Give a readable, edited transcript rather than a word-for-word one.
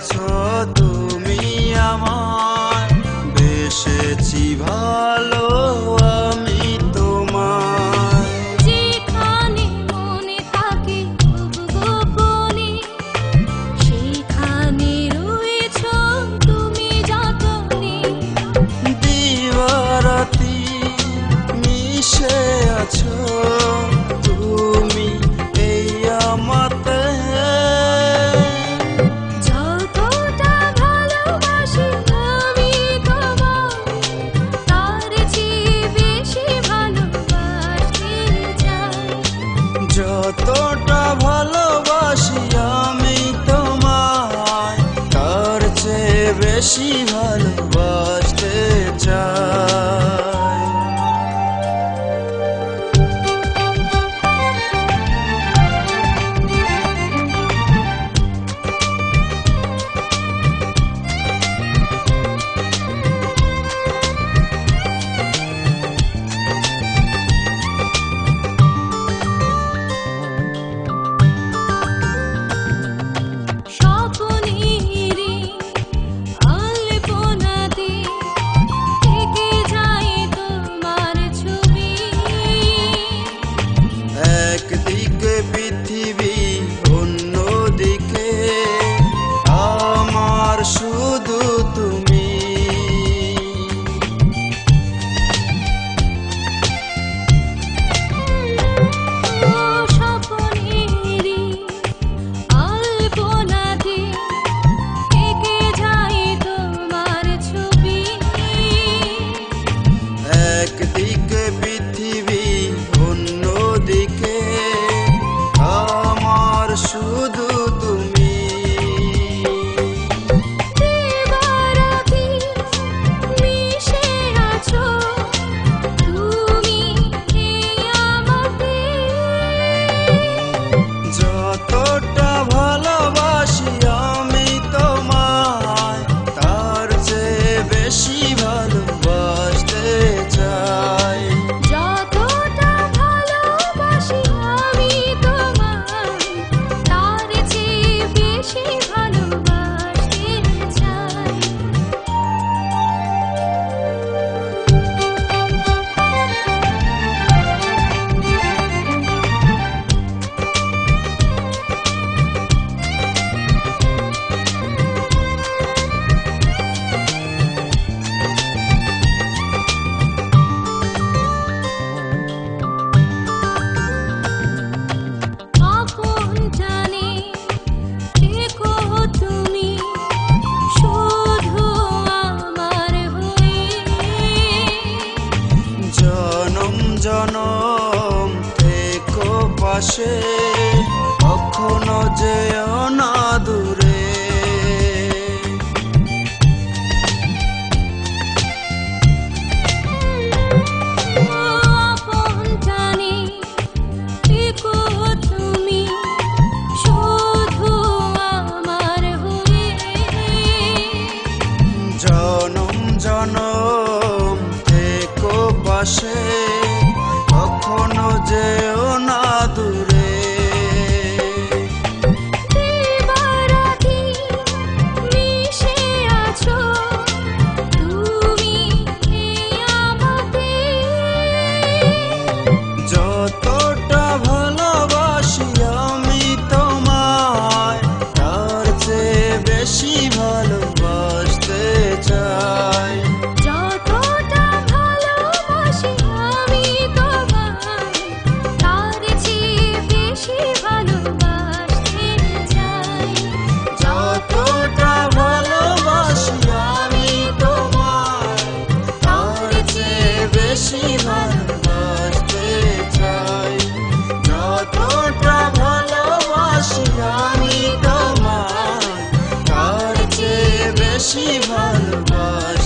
আছো তুমি আমার, বেসেছি ভালো আমি তোমার। যেখানে মনে থাকে খুব গোপনে, সেখানে রয়েছো তুমি যতনে। দিবারাতি মিশে আছো তুমি এই আমাতে। যতটা ভালোবাসি আমি তোমায়, তার চেয়ে বেশি ভালোবাসতে চাই। যতটা ভালোবাসি আমি তোমায়, তার চেয়ে বেশি ভালোবাসতে চাই। স্বপ্নেরই আলপনাতে থেকে যায় তোমার ছবি। একদিকে পৃথিবী অন্যদিকে আমার শুধু তুমি। স্বপ্নেরই আলপনাতে থেকে যায় তোমার ছবি। একদিকে পৃথিবী অন্যদিকে আমার শুধু তুমি। দিবারাতি মিশে আছো তুমি এই আমাতে। যতটা ভালোবাসি আমি তোমায়, তার চেয়ে বেশি ভালোবাসতে চাই। যতটা ভালোবাসি আমি তোমায়, তার চেয়ে বেশি ভালোবাসতে চাই। আপন জানে থেকো তুমি শুধু আমার হয়ে। জনম জনম থেকো পাশে, কখনো যেও না দূরে। আপন জানে থেকো তুমি শুধু আমার হয়ে। জনম জনম থেকো পাশে, কখনো যেও না দূরে। দিবারাতি মিশে আছো তুমি এই আমাতে। যতটা ভালোবাসি আমি তোমায়, তার চেয়ে বেশি ভালোবাসতে চাই। যতটা ভালোবাসি আমি তোমায়, তার চেয়ে বেশি ভালোবাসতে চাই। যতটা ভালোবাসি আমি তোমায়, তার চেয়ে বেশি ভালোবাসতে চাই। যতটা ভালোবাসি আমি তোমায়, তার চেয়ে বেশি ভালোবাসতে